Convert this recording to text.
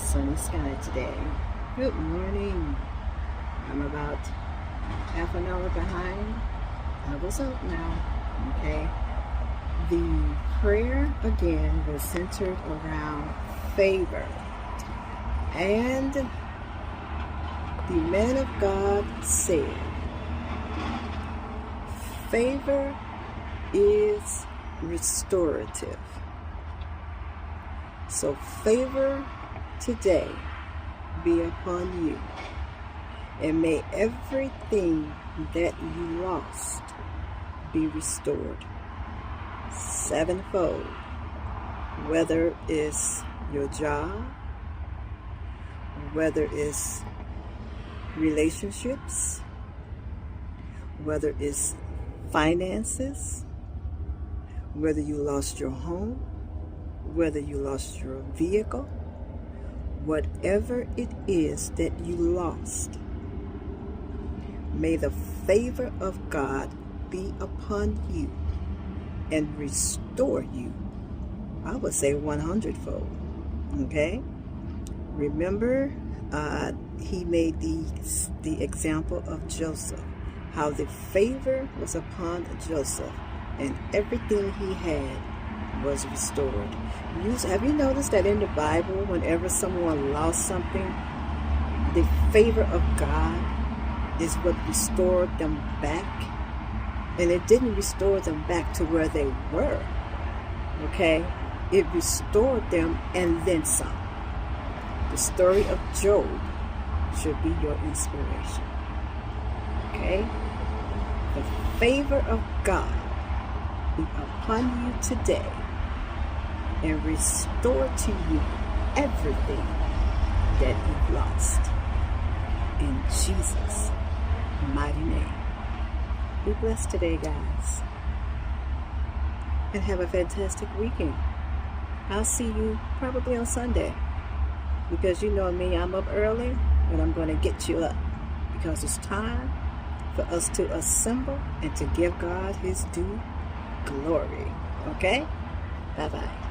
sunny sky today. Good morning. I'm about half an hour behind. I was up now. Okay. The prayer again was centered around favor. And the man of God said, favor is restorative. So favor today be upon you, and may everything that you lost be restored sevenfold, whether it's your job, whether it's relationships, whether it's finances, whether you lost your home, whether you lost your vehicle, whatever it is that you lost, may the favor of God be upon you and restore you. I would say 100-fold. Okay? Remember, he made the example of Joseph, how the favor was upon Joseph and everything he had was restored. Have you noticed that in the Bible, whenever someone lost something, the favor of God is what restored them back? And it didn't restore them back to where they were. Okay? It restored them and then some. The story of Job should be your inspiration. Okay? The favor of God be upon you today and restore to you everything that you've lost. In Jesus' mighty name. Be blessed today, guys. And have a fantastic weekend. I'll see you probably on Sunday. Because you know me, I'm up early, and I'm going to get you up. Because it's time for us to assemble and to give God His due glory. Okay? Bye-bye.